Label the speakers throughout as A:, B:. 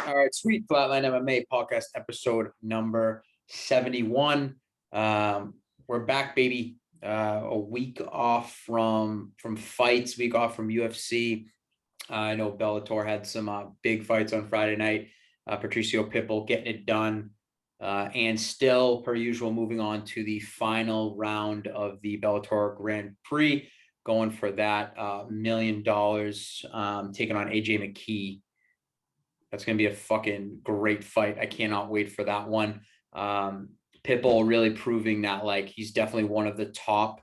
A: All right, sweet. Flatline MMA podcast episode number 71. We're back, baby. A week off from fights, week off from UFC. I know Bellator had some big fights on Friday night. Patricio Pitbull getting it done. And still, per usual, moving on to the final round of the Bellator Grand Prix, going for that $1 million, taking on AJ McKee. That's going to be a fucking great fight. I cannot wait for that one. Pitbull really proving that, like, he's definitely one of the top,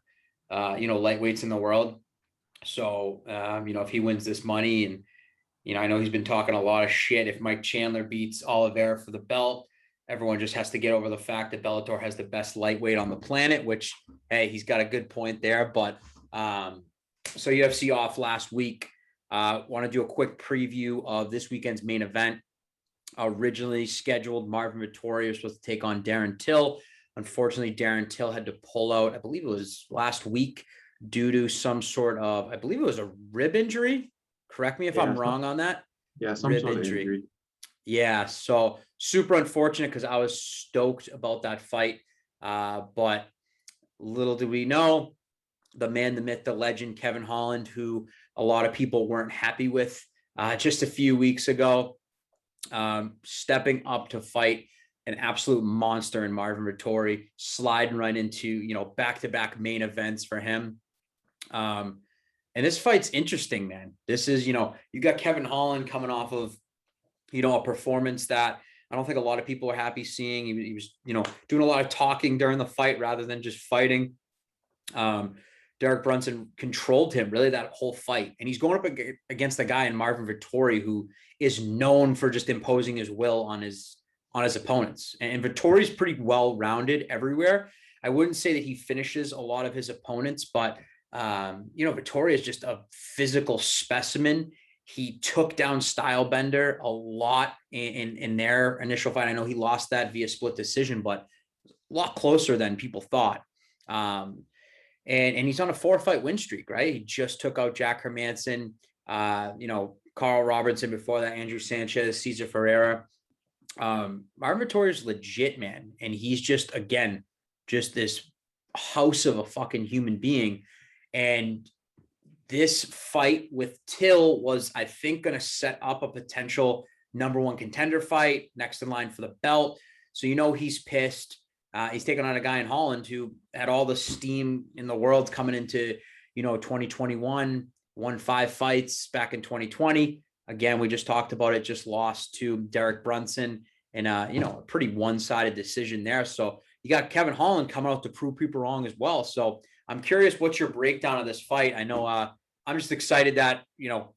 A: lightweights in the world. So, if he wins this money, and, I know he's been talking a lot of shit. If Mike Chandler beats Oliveira for the belt, everyone just has to get over the fact that Bellator has the best lightweight on the planet, which, hey, he's got a good point there. But so UFC off last week. Want to do a quick preview of this weekend's main event. Originally scheduled, Marvin Vettori was supposed to take on Darren Till. Unfortunately, Darren Till had to pull out, I believe it was last week, due to some sort of, I believe it was a rib injury. Correct me if I'm wrong on that.
B: Yeah, some rib sort of injury.
A: Yeah, so super unfortunate because I was stoked about that fight. But little did we know, the man, the myth, the legend, Kevin Holland, who a lot of people weren't happy with just a few weeks ago, stepping up to fight an absolute monster in Marvin Vettori, sliding right into, back-to-back main events for him. And this fight's interesting, man. This is, you got Kevin Holland coming off of, a performance that I don't think a lot of people are happy seeing. He was, doing a lot of talking during the fight rather than just fighting. Derek Brunson controlled him really that whole fight. And he's going up against the guy in Marvin Vettori, who is known for just imposing his will on his opponents. And Vettori's pretty well-rounded everywhere. I wouldn't say that he finishes a lot of his opponents, but, Vettori is just a physical specimen. He took down Stylebender a lot in their initial fight. I know he lost that via split decision, but a lot closer than people thought. And he's on a 4-fight win streak, right? He just took out Jack Hermanson, Carl Robertson before that, Andrew Sanchez, Cesar Ferreira. Marvin Vettori is legit, man. And he's just, again, just this house of a fucking human being. And this fight with Till was, I think, going to set up a potential number one contender fight, next in line for the belt. So, he's pissed. He's taking on a guy in Holland who had all the steam in the world coming into, 2021, won 5 fights back in 2020. Again, we just talked about it, just lost to Derek Brunson in a pretty one-sided decision there. So you got Kevin Holland coming out to prove people wrong as well. So I'm curious, what's your breakdown of this fight? I know I'm just excited that,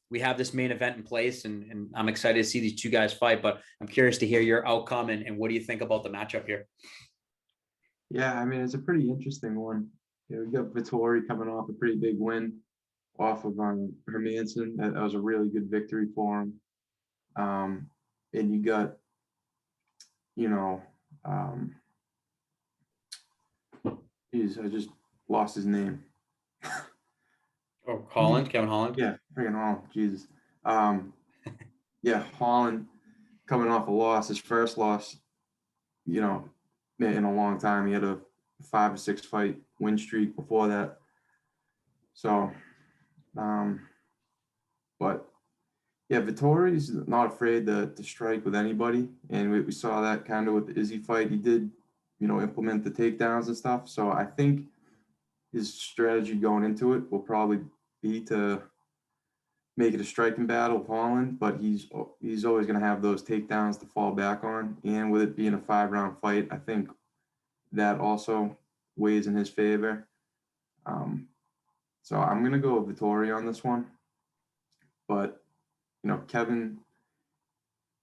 A: we have this main event in place, and I'm excited to see these two guys fight, but I'm curious to hear your outcome and what do you think about the matchup here?
B: Yeah, I mean, it's a pretty interesting one. We got Vettori coming off a pretty big win off of Hermanson. That was a really good victory for him. And you got, I just lost his name.
A: Oh, Holland, Kevin Holland?
B: Yeah, freaking Holland, Jesus. Yeah, Holland coming off a loss, his first loss, in a long time. He had a 5 or 6 fight win streak before that. So, but yeah, Vettori's not afraid to strike with anybody. And we saw that kind of with the Izzy fight. He did, implement the takedowns and stuff. So I think his strategy going into it will probably be to make it a striking battle with Holland, but he's always going to have those takedowns to fall back on. And with it being a 5-round fight, I think that also weighs in his favor. So I'm going to go with Vettori on this one. But, Kevin,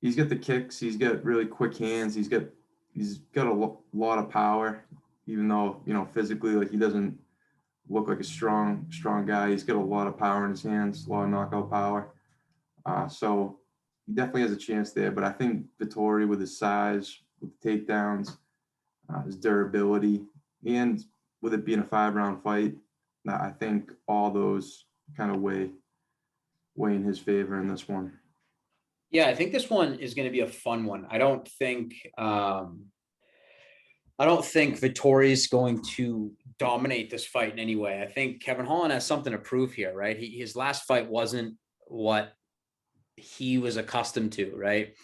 B: he's got the kicks. He's got really quick hands. He's got a lot of power, even though, physically, like, he doesn't look like a strong guy. He's got a lot of power in his hands, a lot of knockout power. So he definitely has a chance there. But I think Vettori, with his size, with the takedowns, his durability, and with it being a 5-round fight, I think all those kind of weigh in his favor in this one.
A: Yeah, I think this one is going to be a fun one. I don't think Vettori's going to dominate this fight in any way. I think Kevin Holland has something to prove here, right? His last fight wasn't what he was accustomed to, right?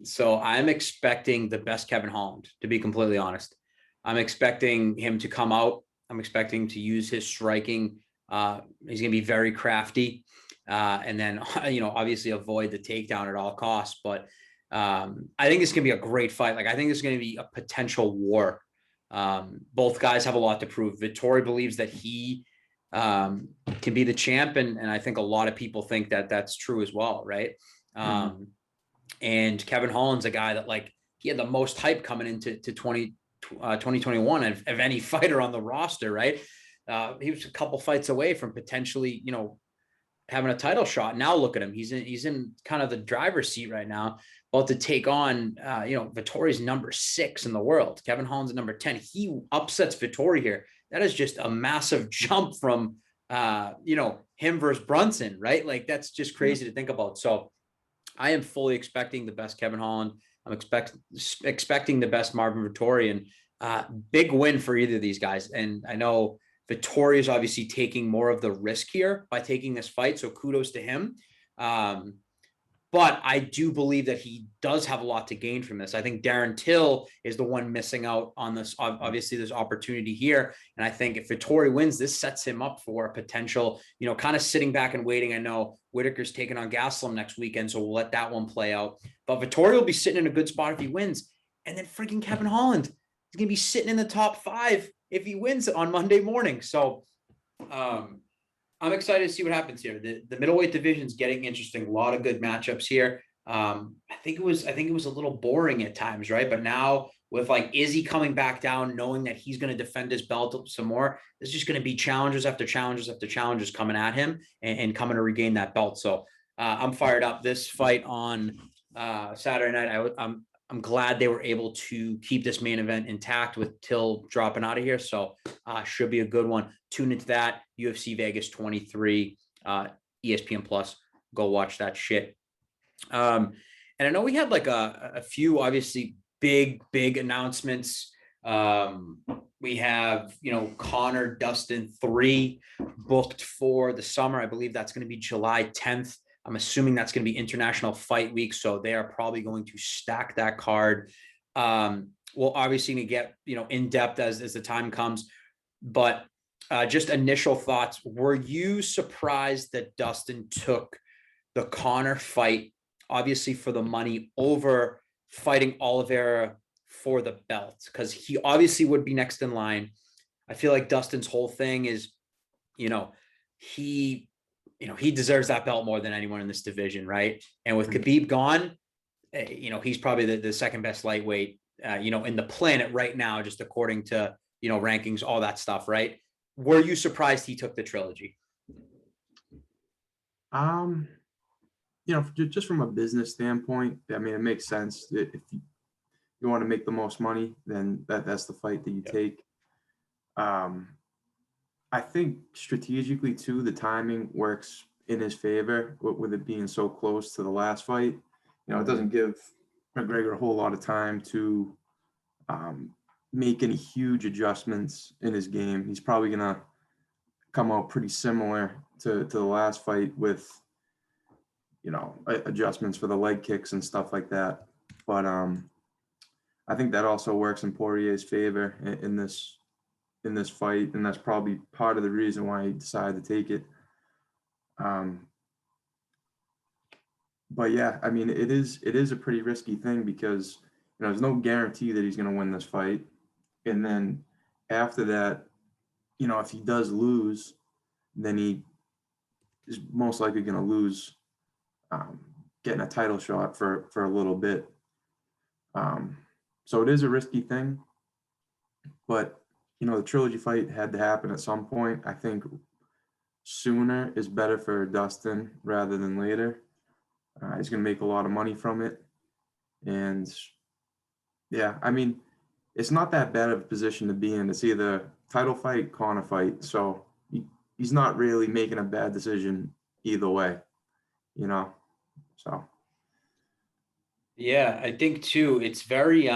A: So I'm expecting the best Kevin Holland, to be completely honest. I'm expecting him to come out. I'm expecting to use his striking. He's going to be very crafty. And then, obviously avoid the takedown at all costs. But I think it's going to be a great fight. Like, I think it's going to be a potential war. Both guys have a lot to prove. Vettori believes that he can be the champ, and I think a lot of people think that that's true as well, right? And Kevin Holland's a guy that, like, he had the most hype coming into 2021 of any fighter on the roster, right? He was a couple fights away from potentially, having a title shot. Now look at him. He's in kind of the driver's seat right now, about to take on, Vettori's number 6 in the world. Kevin Holland's number 10. He upsets Vettori here. That is just a massive jump from, him versus Brunson, right? Like, that's just crazy to think about. So I am fully expecting the best Kevin Holland. I'm expecting the best Marvin Vettori, and big win for either of these guys. And I know Vettori is obviously taking more of the risk here by taking this fight, so kudos to him. But I do believe that he does have a lot to gain from this. I think Darren Till is the one missing out on this. Obviously, there's opportunity here. And I think if Vettori wins, this sets him up for a potential, kind of sitting back and waiting. I know Whitaker's taking on Gastelum next weekend, so we'll let that one play out. But Vettori will be sitting in a good spot if he wins. And then freaking Kevin Holland, he's going to be sitting in the top 5 if he wins on Monday morning. So, I'm excited to see what happens here. The middleweight division is getting interesting. A lot of good matchups here. I think it was a little boring at times, right? But now with, like, Izzy coming back down, knowing that he's going to defend his belt some more, there's just going to be challenges after challenges after challenges coming at him and coming to regain that belt. So I'm fired up. This fight on Saturday night, I'm glad they were able to keep this main event intact with Till dropping out of here. So should be a good one. Tune into that. UFC Vegas 23, ESPN Plus. Go watch that shit. And I know we had like a few obviously big announcements. We have, Conor Dustin 3 booked for the summer. I believe that's going to be July 10th. I'm assuming that's going to be International Fight Week, so they are probably going to stack that card. We'll obviously get, in depth as the time comes, but just initial thoughts. Were you surprised that Dustin took the Conor fight, obviously for the money, over fighting Oliveira for the belt? Because he obviously would be next in line. I feel like Dustin's whole thing is, he deserves that belt more than anyone in this division, right? And with Khabib gone, he's probably the second best lightweight, in the planet right now, just according to, rankings, all that stuff, right? Were you surprised he took the trilogy?
B: Just from a business standpoint, I mean, it makes sense. If you want to make the most money, then that's the fight that you take. I think strategically too, the timing works in his favor with it being so close to the last fight. It doesn't give McGregor a whole lot of time to make any huge adjustments in his game. He's probably going to come out pretty similar to the last fight with, adjustments for the leg kicks and stuff like that. But I think that also works in Poirier's favor in this fight, and that's probably part of the reason why he decided to take it. But yeah, I mean, it is a pretty risky thing because there's no guarantee that he's going to win this fight, and then after that, if he does lose, then he is most likely going to lose getting a title shot for a little bit. So it is a risky thing, but the trilogy fight had to happen at some point. I think sooner is better for Dustin rather than later. He's going to make a lot of money from it. And yeah, I mean, it's not that bad of a position to be in. It's either title fight, Conor fight. So he's not really making a bad decision either way, So
A: Yeah, I think too. It's very,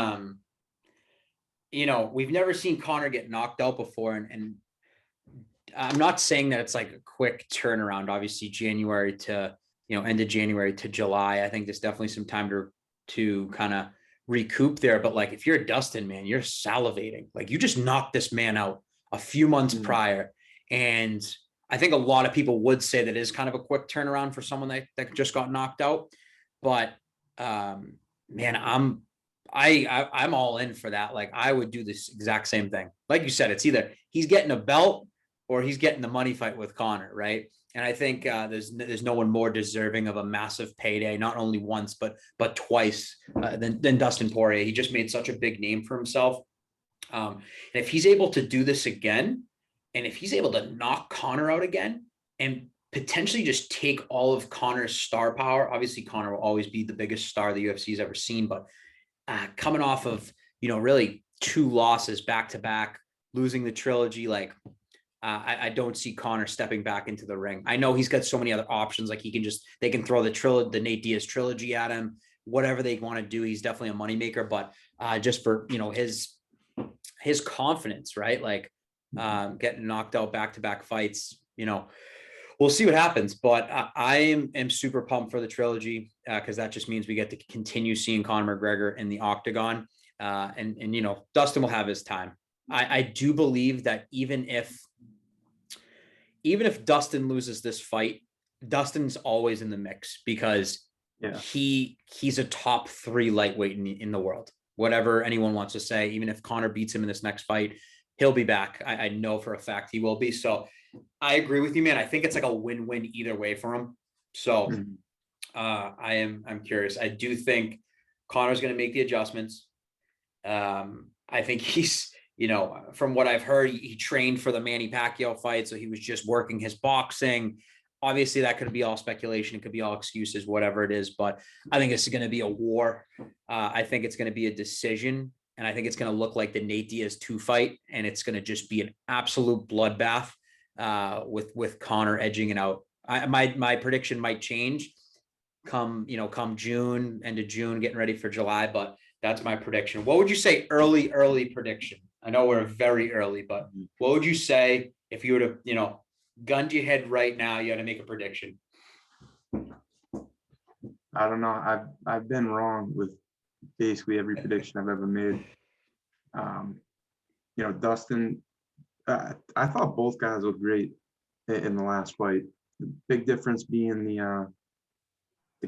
A: we've never seen Conor get knocked out before, and I'm not saying that it's like a quick turnaround. Obviously, January to end of January to July. I think there's definitely some time to kind of recoup there. But like, if you're Dustin, man, you're salivating. Like, you just knocked this man out a few months prior, and I think a lot of people would say that is kind of a quick turnaround for someone that just got knocked out. But man, I'm all in for that. Like, I would do this exact same thing. Like you said, it's either he's getting a belt or he's getting the money fight with Conor, right? And I think there's no one more deserving of a massive payday, not only once but twice than Dustin Poirier. He just made such a big name for himself, and if he's able to do this again, and if he's able to knock Conor out again, and potentially just take all of Conor's star power. Obviously, Conor will always be the biggest star the UFC's ever seen, but coming off of really two losses back to back, losing the trilogy, like I don't see Conor stepping back into the ring. I know he's got so many other options. Like, they can throw the Nate Diaz trilogy at him, whatever they want to do. He's definitely a moneymaker, but just for, his confidence, right? Like, getting knocked out back-to-back fights, we'll see what happens, but I am super pumped for the trilogy because that just means we get to continue seeing Conor McGregor in the octagon. And Dustin will have his time. I do believe that even if Dustin loses this fight, Dustin's always in the mix because he's a top 3 lightweight in the world. Whatever anyone wants to say, even if Conor beats him in this next fight, he'll be back. I know for a fact he will be. So I agree with you, man. I think it's like a win-win either way for him. So I'm curious. I do think Conor's going to make the adjustments. I think he's, from what I've heard, he trained for the Manny Pacquiao fight. So he was just working his boxing. Obviously, that could be all speculation. It could be all excuses, whatever it is. But I think it's going to be a war. I think it's going to be a decision. And I think it's going to look like the Nate Diaz 2 fight. And it's going to just be an absolute bloodbath with Conor edging it out. My prediction might change come June, end of June, getting ready for July. But that's my prediction. What would you say early prediction? I know we're very early, but what would you say if you were to, gun to your head right now, you had to make a prediction?
B: I don't know. I've been wrong with basically every prediction I've ever made. Dustin, I thought both guys looked great in the last fight. The big difference being the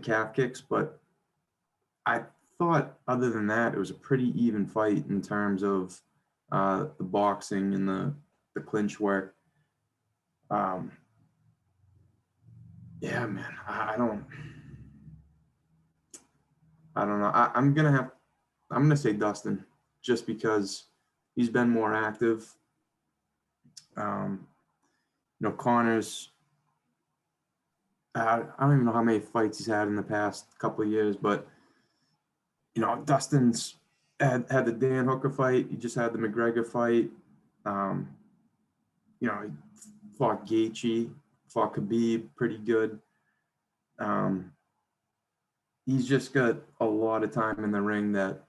B: calf kicks, but I thought other than that, it was a pretty even fight in terms of the boxing and the clinch work. Yeah, man, I don't know. I'm gonna say Dustin just because he's been more active. Conor's, I don't even know how many fights he's had in the past couple of years, but Dustin's had the Dan Hooker fight. He just had the McGregor fight. He fought Gaethje, fought Khabib, pretty good. He's just got a lot of time in the ring that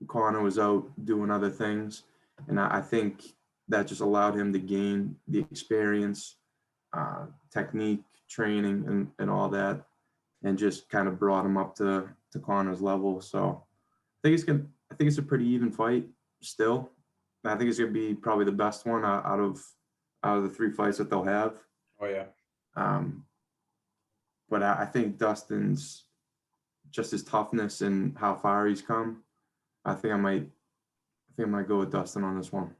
B: Conor was out doing other things, and I think that just allowed him to gain the experience, technique, training, and all that, and just kind of brought him up to Conor's level. So I think it's a pretty even fight still. I think it's gonna be probably the best one out of the 3 fights that they'll have.
A: Oh yeah.
B: But I think Dustin's just his toughness and how far he's come. I think I might go with Dustin on this one.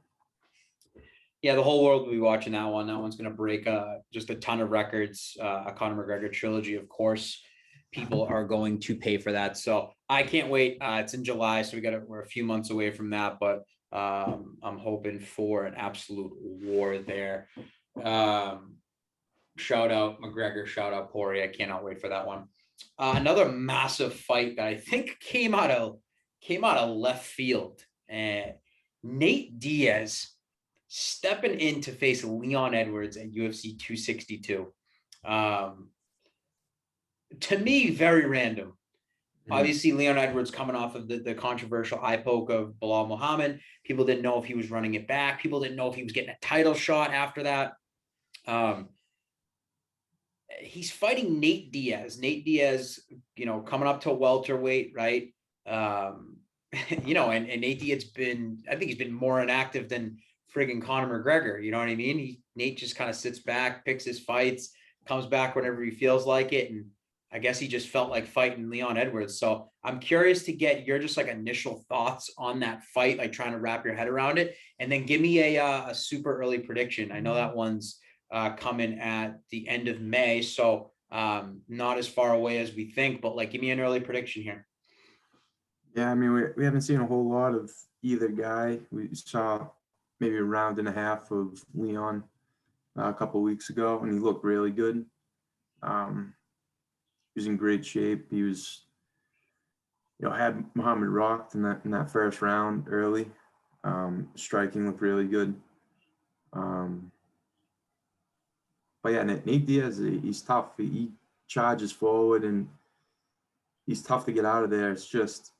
A: Yeah, the whole world will be watching that one. That one's going to break just a ton of records. A Conor McGregor trilogy, of course. People are going to pay for that, so I can't wait. It's in July, so we're a few months away from that, but I'm hoping for an absolute war there. Shout out McGregor, shout out Poirier. I cannot wait for that one. Another massive fight that I think came out of left field. Nate Diaz stepping in to face Leon Edwards at UFC 262. To me, very random. Obviously, Leon Edwards coming off of the controversial eye poke of Bilal Muhammad. People didn't know if he was running it back. People didn't know if he was getting a title shot after that. He's fighting Nate Diaz. Nate Diaz, coming up to welterweight, right? And Nate Diaz I think he's been more inactive than friggin' Conor McGregor. You know what I mean? Nate just kind of sits back, picks his fights, comes back whenever he feels like it. And I guess he just felt like fighting Leon Edwards. So I'm curious to get your just like initial thoughts on that fight, like trying to wrap your head around it. And then give me a super early prediction. I know that one's coming at the end of May. So not as far away as we think, but like, give me an early prediction here.
B: Yeah, I mean, we haven't seen a whole lot of either guy. We saw maybe a round and a half of Leon a couple of weeks ago, and he looked really good. He was in great shape. He was, had Muhammad rocked in that first round early. Striking looked really good. But yeah, Nate Diaz, he's tough. He charges forward, and he's tough to get out of there. It's just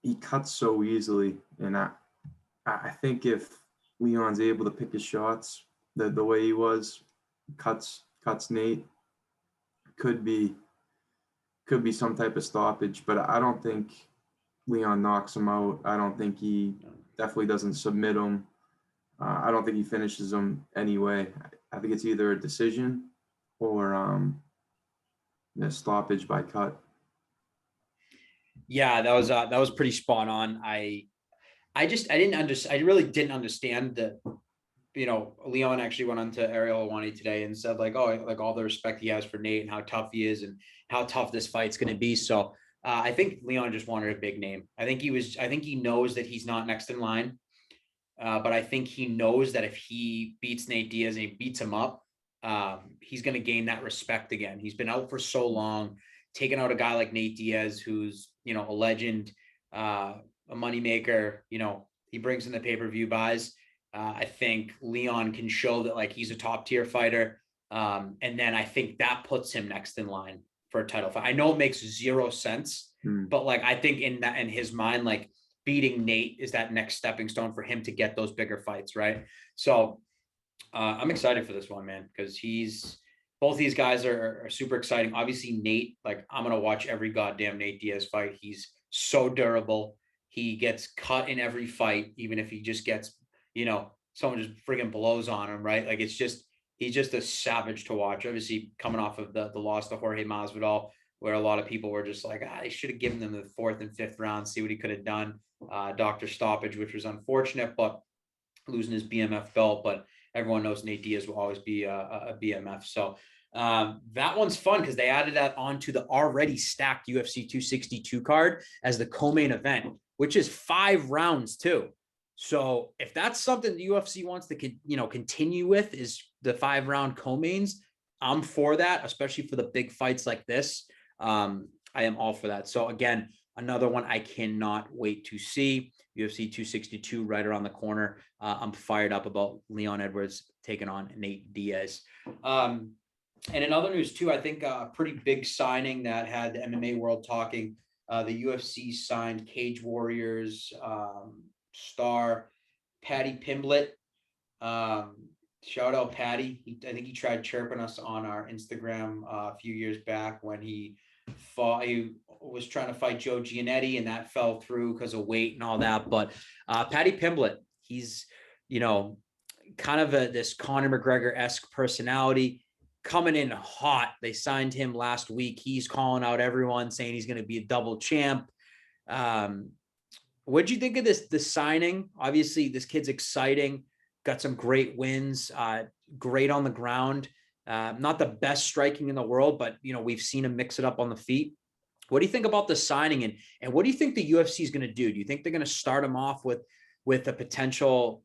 B: he cuts so easily, and I think if Leon's able to pick his shots the way he was, cuts Nate, could be some type of stoppage. But I don't think Leon knocks him out. I don't think he definitely doesn't submit him. I don't think he finishes him anyway. I think it's either a decision or a stoppage by cut.
A: Yeah, that was pretty spot on. I really didn't understand that. Leon actually went on to Ariel Helwani today and said like, oh, like all the respect he has for Nate and how tough he is and how tough this fight's going to be. So I think Leon just wanted a big name. I think he knows that he's not next in line. But I think he knows that if he beats Nate Diaz and he beats him up, he's going to gain that respect again. He's been out for so long, taking out a guy like Nate Diaz, who's, a legend, a moneymaker, he brings in the pay-per-view buys. I think Leon can show that like he's a top tier fighter. And then I think that puts him next in line for a title fight. I know it makes zero sense, but like, I think in his mind, like beating Nate is that next stepping stone for him to get those bigger fights. Right. So I'm excited for this one, man, because both these guys are super exciting. Obviously Nate, like I'm going to watch every goddamn Nate Diaz fight. He's so durable. He gets cut in every fight, even if he just gets, someone just friggin' blows on him, right? Like he's just a savage to watch. Obviously, coming off of the loss to Jorge Masvidal, where a lot of people were just like, they should have given them the 4th and 5th round, see what he could have done. Doctor stoppage, which was unfortunate, but losing his BMF belt. But everyone knows Nate Diaz will always be a BMF. So that one's fun because they added that onto the already stacked UFC 262 card as the co-main event, which is 5 rounds too. So if that's something the UFC wants to, continue with, is the 5-round co-mains, I'm for that, especially for the big fights like this. I am all for that. So again, another one I cannot wait to see. UFC 262 right around the corner. I'm fired up about Leon Edwards taking on Nate Diaz. And in other news too, I think a pretty big signing that had the MMA world talking. The UFC signed Cage Warriors star Paddy Pimblett. Shout out Paddy. I think he tried chirping us on our Instagram a few years back when he was trying to fight Joe Giannetti, and that fell through because of weight and all that. But Paddy Pimblett, he's, kind of this Conor McGregor-esque personality, coming in hot. They signed him last week. He's calling out everyone, saying he's going to be a double champ. What'd you think of this signing? Obviously, this kid's exciting. Got some great wins. Great on the ground. Not the best striking in the world, but we've seen him mix it up on the feet. What do you think about the signing, and what do you think the UFC is going to do? Do you think they're going to start him off with a potential,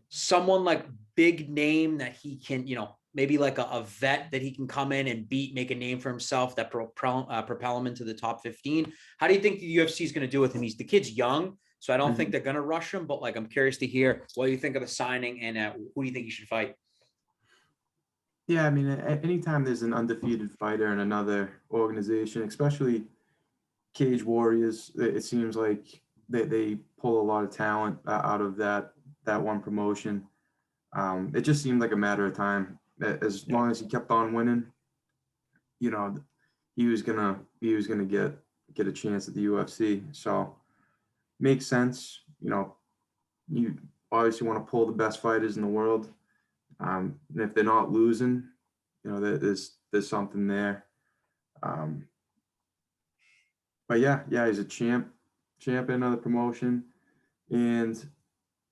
A: someone like big name that he can, maybe like a vet that he can come in and beat, make a name for himself that propel him into the top 15? How do you think the UFC is going to do with him? The kid's young, so I don't think they're going to rush him, but like, I'm curious to hear what you think of the signing, and who do you think he should fight?
B: Yeah, I mean, anytime there's an undefeated fighter in another organization, especially Cage Warriors, it seems like they pull a lot of talent out of that one promotion. It just seemed like a matter of time. As long as he kept on winning, you know, he was gonna get a chance at the UFC. So makes sense. You know, you obviously want to pull the best fighters in the world. And if they're not losing, you know, there's something there. Um, but yeah, he's a champion of the promotion. And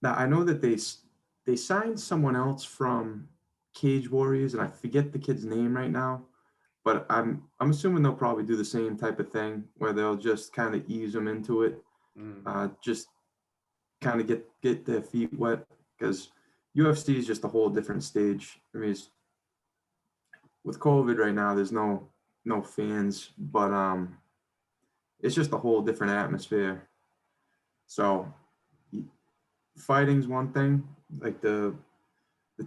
B: now I know that they signed someone else from Cage Warriors, and I forget the kid's name right now. But I'm assuming they'll probably do the same type of thing where they'll just kind of ease them into it, just kind of get their feet wet, because UFC is just a whole different stage. I mean, with COVID right now, there's no fans, but it's just a whole different atmosphere. So fighting's one thing, like the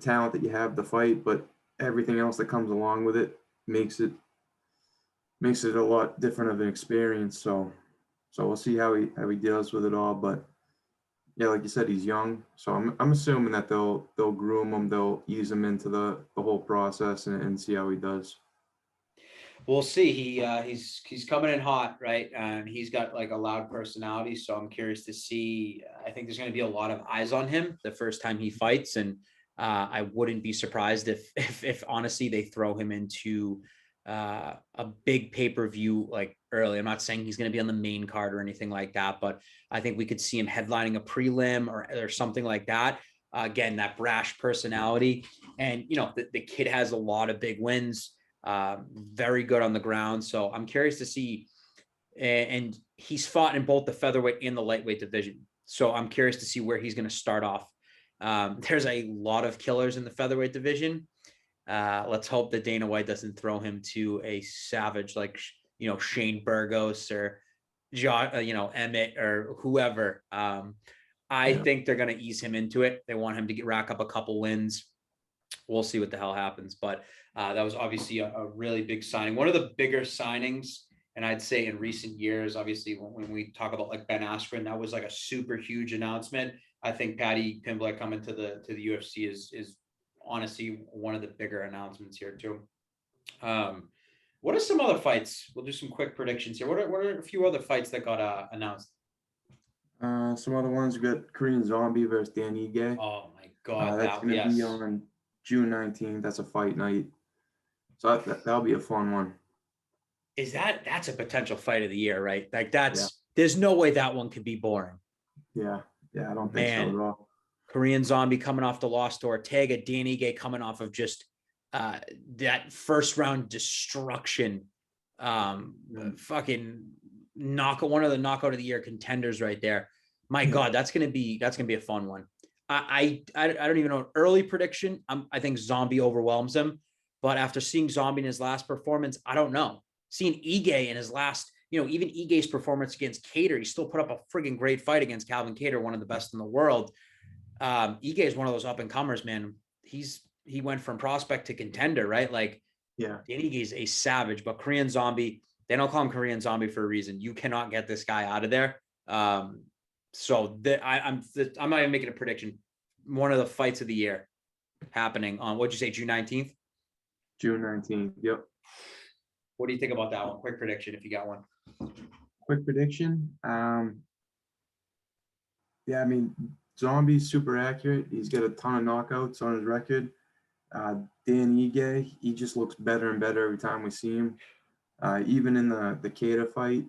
B: talent that you have to fight, but everything else that comes along with it makes it a lot different of an experience. So we'll see how he deals with it all. But yeah, like you said, he's young, so I'm assuming that they'll groom him, they'll ease him into the whole process and see how he does.
A: We'll see. He's coming in hot, right? And he's got like a loud personality. So I'm curious to see. I think there's going to be a lot of eyes on him the first time he fights, and I wouldn't be surprised if honestly they throw him into a big pay-per-view like early. I'm not saying he's going to be on the main card or anything like that, but I think we could see him headlining a prelim or something like that. Again, that brash personality, and you know the kid has a lot of big wins. Very good on the ground. So I'm curious to see, and he's fought in both the featherweight and the lightweight division. So I'm curious to see where he's going to start off. There's a lot of killers in the featherweight division. Let's hope that Dana White doesn't throw him to a savage like, you know, Shane Burgos or Emmett or whoever. I think they're going to ease him into it. They want him to rack up a couple wins. We'll see what the hell happens. But that was obviously a really big signing. One of the bigger signings, and I'd say in recent years, obviously when we talk about like Ben Askren, that was like a super huge announcement. I think Paddy Pimblett coming to the UFC is honestly one of the bigger announcements here too. What are some other fights? We'll do some quick predictions here. What are a few other fights that got announced?
B: Some other ones, we got Korean Zombie versus Dan Ige.
A: Oh my God,
B: that's going to be on June 19th. That's a fight night. So that'll be a fun one.
A: That's a potential fight of the year, right? Like there's no way that one could be boring.
B: Yeah, I don't think so at all.
A: Korean Zombie coming off the loss to Ortega, Dan Ige coming off of just that first round destruction. Fucking one of the knockout of the year contenders right there. My God, that's gonna be a fun one. I don't even know an early prediction. I think Zombie overwhelms him, but after seeing Zombie in his last performance, I don't know. Seeing Ige in his last, even Ige's performance against Kattar, he still put up a friggin' great fight against Calvin Kattar, one of the best in the world. Ige is one of those up and comers, man. He went from prospect to contender, right? Like,
B: yeah,
A: Ige is a savage, but Korean Zombie, they don't call him Korean Zombie for a reason. You cannot get this guy out of there. So I'm not even making a prediction. One of the fights of the year happening on, what'd you say, June 19th?
B: June 19th. Yep.
A: What do you think about that one? Quick prediction, if you got one.
B: Quick prediction. Yeah, I mean, Zombie's super accurate. He's got a ton of knockouts on his record. Dan Ige, he just looks better and better every time we see him. Even in the Kattar fight,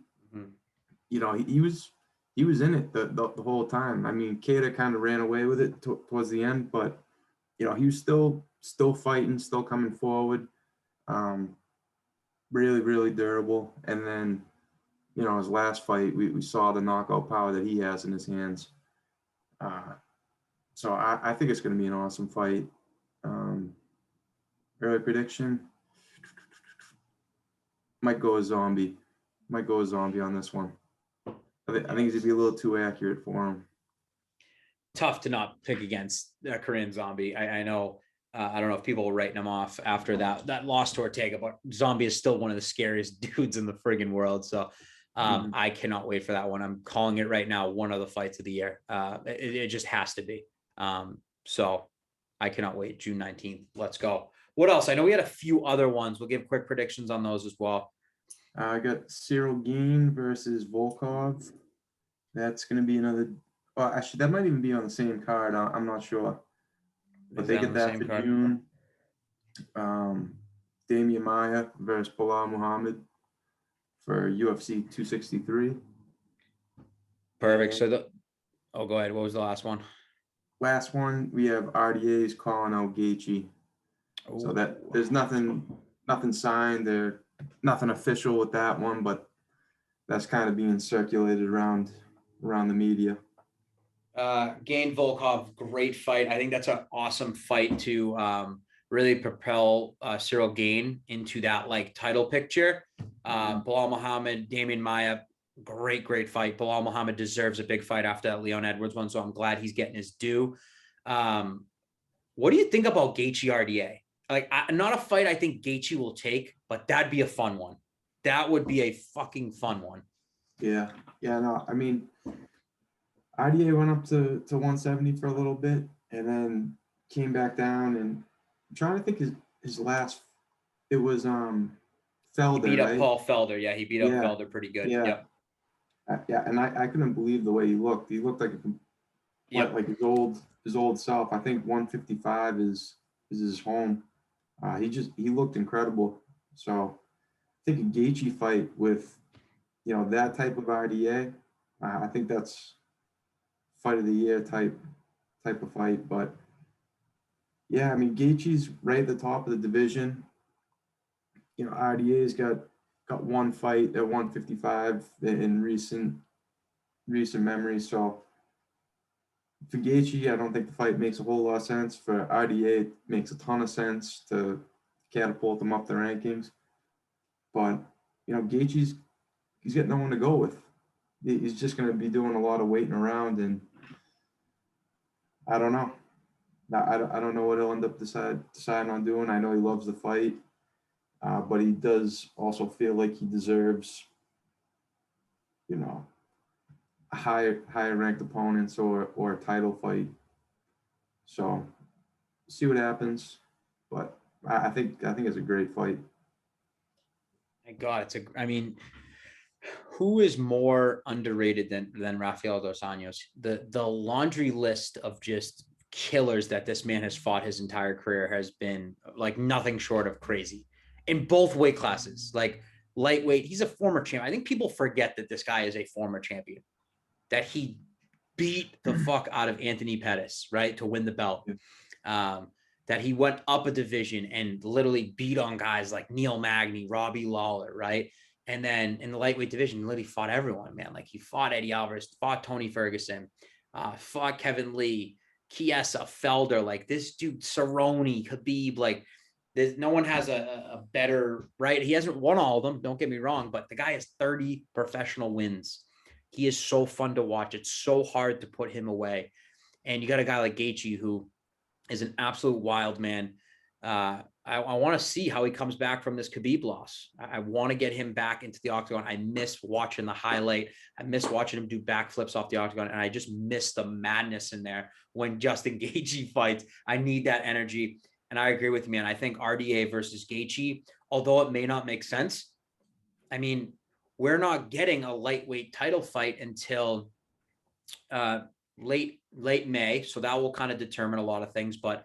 B: he was in it the whole time. I mean, Kattar kind of ran away with it towards the end, but he was still fighting, still coming forward. Really, really durable. And then, his last fight, we saw the knockout power that he has in his hands. So I think it's going to be an awesome fight. Early prediction, might go a Zombie on this one. I think he's going to be a little too accurate for him.
A: Tough to not pick against Korean Zombie. I know. I don't know if people were writing him off after that loss to Ortega, but Zombie is still one of the scariest dudes in the friggin' world. So I cannot wait for that one. I'm calling it right now. One of the fights of the year. It just has to be. So I cannot wait. June 19th. Let's go. What else? I know we had a few other ones. We'll give quick predictions on those as well.
B: I got Cyril Gane versus Volkov. That's going to be another. Well, actually, that might even be on the same card. I'm not sure. But they get that for June. Damian Maia versus Bilal Muhammad for UFC 263.
A: Perfect. So go ahead. What was the last one?
B: Last one, we have RDA's calling out Gaethje. So that there's nothing signed there, nothing official with that one, but that's kind of being circulated around the media.
A: Gane Volkov, great fight. I think that's an awesome fight to really propel Cyril Gane into that like title picture. Bilal Muhammad, Damian Maia, great fight. Bilal Muhammad deserves a big fight after that Leon Edwards one, so I'm glad he's getting his due. What do you think about Gaethje RDA? Like, not a fight I think Gaethje will take, but that'd be a fun one. That would be a fucking fun one.
B: Yeah, no, I mean, RDA went up to 170 for a little bit and then came back down, and I'm trying to think his last, it was Felder,
A: he beat up
B: right?
A: Paul Felder. Yeah, he beat up Felder pretty good.
B: Yeah. Yep. And I couldn't believe the way he looked. He looked like like his old self. I think 155 is his home. He looked incredible. So I think a Gaethje fight with, that type of RDA, I think that's fight of the year type of fight. But yeah, I mean, Gaethje's right at the top of the division. RDA's got one fight at 155 in recent memory. So for Gaethje, I don't think the fight makes a whole lot of sense. For RDA, it makes a ton of sense to catapult them up the rankings. But, Gaethje's he's got no one to go with. He's just going to be doing a lot of waiting around, and I don't know. I don't know what he'll end up deciding on doing. I know he loves the fight, but he does also feel like he deserves, higher ranked opponents or a title fight. So see what happens, but I think it's a great fight.
A: My God, I mean, who is more underrated than Rafael dos Anjos? The laundry list of just killers that this man has fought his entire career has been like nothing short of crazy in both weight classes. Like lightweight, he's a former champ. I think people forget that this guy is a former champion, that he beat the fuck out of Anthony Pettis, right, to win the belt. That he went up a division and literally beat on guys like Neil Magny, Robbie Lawler, right? And then in the lightweight division, he literally fought everyone, man. Like he fought Eddie Alvarez, fought Tony Ferguson, fought Kevin Lee, Chiesa, Felder. Like this dude, Cerrone, Khabib, like no one has a better, right? He hasn't won all of them, don't get me wrong, but the guy has 30 professional wins. He is so fun to watch. It's so hard to put him away. And you got a guy like Gaethje who is an absolute wild man. I want to see how he comes back from this Khabib loss. I want to get him back into the octagon. I miss watching the highlight. I miss watching him do backflips off the octagon. And I just miss the madness in there when Justin Gaethje fights. I need that energy. And I agree with you, man. I think RDA versus Gaethje, although it may not make sense, I mean, we're not getting a lightweight title fight until late May. So that will kind of determine a lot of things. But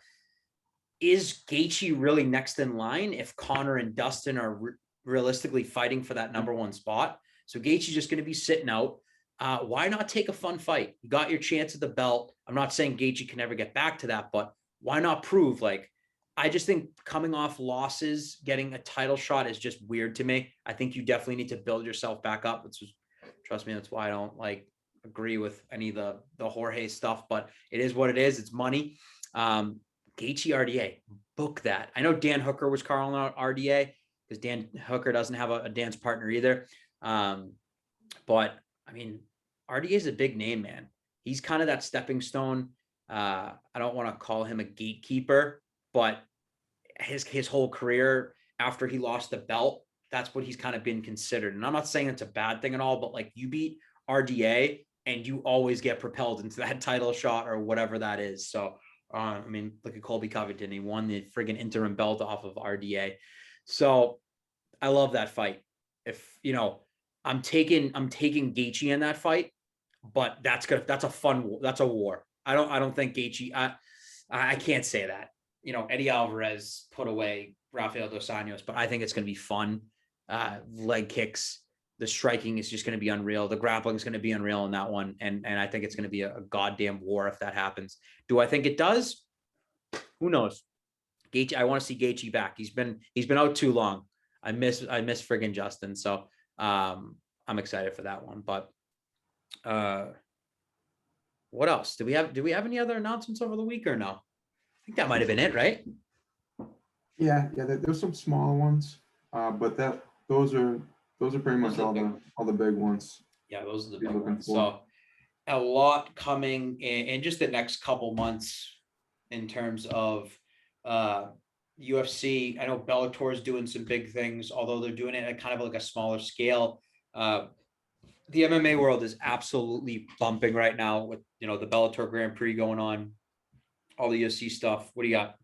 A: is Gaethje really next in line if Conor and Dustin are realistically fighting for that number one spot? So Gaethje's just going to be sitting out. Why not take a fun fight? You got your chance at the belt. I'm not saying Gaethje can never get back to that, but why not prove? Like, I just think coming off losses, getting a title shot is just weird to me. I think you definitely need to build yourself back up. Trust me, that's why I don't agree with any of the Jorge stuff, but it is what it is. It's money. Gaethje RDA, book that. I know Dan Hooker was calling out RDA because Dan Hooker doesn't have a dance partner either. But I mean, RDA is a big name, man. He's kind of that stepping stone. I don't want to call him a gatekeeper, but his whole career after he lost the belt that's what he's kind of been considered. And I'm not saying it's a bad thing at all, but like you beat RDA and you always get propelled into that title shot or whatever that is. So, I mean, look at Colby Covington. He won the friggin' interim belt off of RDA. So I love that fight. If, you know, I'm taking Gaethje in that fight, but that's a war. I don't think Gaethje, I can't say that. You know, Eddie Alvarez put away Rafael dos Anjos, but I think it's going to be fun. Leg kicks, the striking is just going to be unreal. The grappling is going to be unreal in that one. And I think it's going to be a goddamn war if that happens. Do I think it does? Who knows? Gaethje, I want to see Gaethje back. He's been out too long. I miss friggin' Justin. So I'm excited for that one. But what else? Do we have any other announcements over the week or no? I think that might have been it, right?
B: Yeah. There's some smaller ones, but those are pretty much all the big ones.
A: Yeah, those are the big ones. So a lot coming in just the next couple months in terms of UFC. I know Bellator is doing some big things, although they're doing it at kind of like a smaller scale. The MMA world is absolutely bumping right now with, you know, the Bellator Grand Prix going on, all the UFC stuff. What do you got?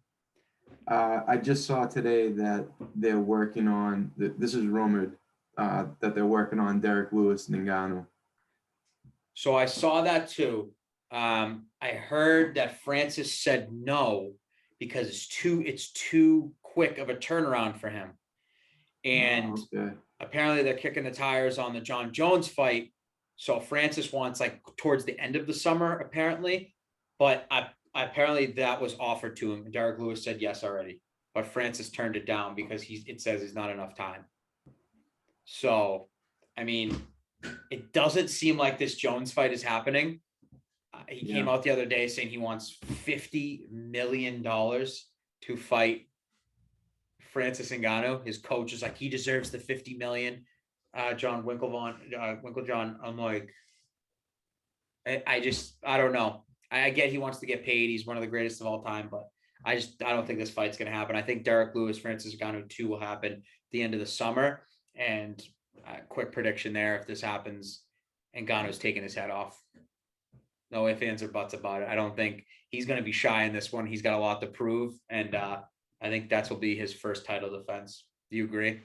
B: I just saw today that they're working on, this is rumored, that they're working on Derek Lewis and Ngannou.
A: So I saw that too. I heard that Francis said no because it's too quick of a turnaround for him. And apparently they're kicking the tires on the Jon Jones fight. So Francis wants like towards the end of the summer, apparently. But apparently that was offered to him. Derek Lewis said yes already. But Francis turned it down because it says he's not enough time. So, I mean, it doesn't seem like this Jones fight is happening. He came out the other day saying he wants $50 million to fight Francis Ngannou. His coach is like, he deserves the 50 million. John Winklejohn. I'm like, I don't know. I get he wants to get paid. He's one of the greatest of all time, but I don't think this fight's going to happen. I think Derek Lewis, Francis Ngannou 2 will happen at the end of the summer. And quick prediction there. If this happens, Ngannou's taking his head off. No ifs, ands, or buts about it. I don't think he's going to be shy in this one. He's got a lot to prove. And I think that's will be his first title defense. Do you agree?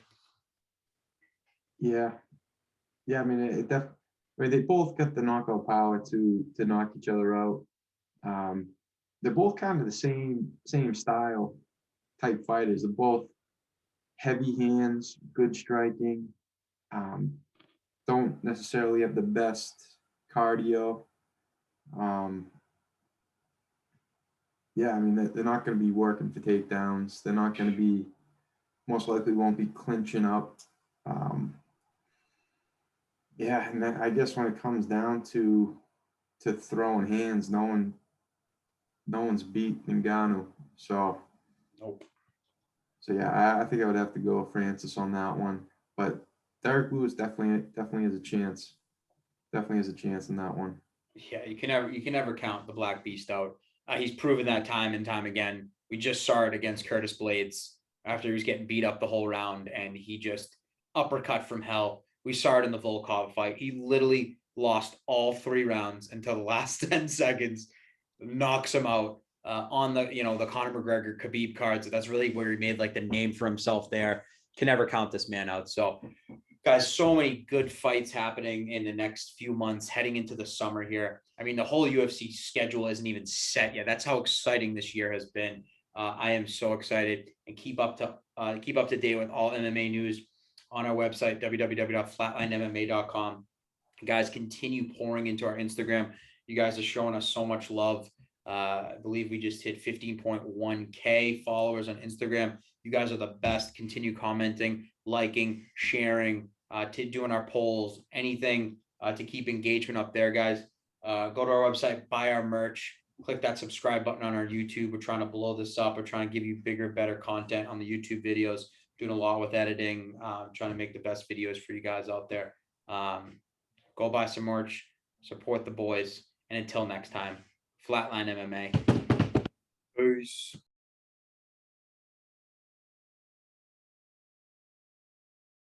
B: Yeah. I mean, they both got the knockout power to knock each other out. They're both kind of the same style type fighters. They're both heavy hands, good striking. Don't necessarily have the best cardio. Yeah, I mean, they're not going to be working for takedowns. They're not going to be, most likely won't be clinching up. Yeah, and then I guess when it comes down to throwing hands, no one's beat Ngannou. So,
A: nope.
B: So yeah, I think I would have to go Francis on that one. But Derek Lewis definitely has a chance. Definitely has a chance in that one.
A: Yeah, you can never count the Black Beast out. He's proven that time and time again. We just saw it against Curtis Blades after he was getting beat up the whole round, and he just uppercut from hell. We saw it in the Volkov fight. He literally lost all 3 rounds until the last 10 seconds, knocks him out on the Conor McGregor Khabib cards. That's really where he made like the name for himself there. Can never count this man out. So guys, so many good fights happening in the next few months heading into the summer here. I mean, the whole UFC schedule isn't even set yet. That's how exciting this year has been. I am so excited, and keep up to date with all MMA news on our website, www.flatlinemma.com. Guys, continue pouring into our Instagram. You guys are showing us so much love. I believe we just hit 15.1K followers on Instagram. You guys are the best. Continue commenting, liking, sharing, doing our polls, anything to keep engagement up there, guys. Go to our website, buy our merch, click that subscribe button on our YouTube. We're trying to blow this up. We're trying to give you bigger, better content on the YouTube videos, doing a lot with editing, trying to make the best videos for you guys out there. Go buy some merch, support the boys, and until next time, Flatline MMA.
B: Peace.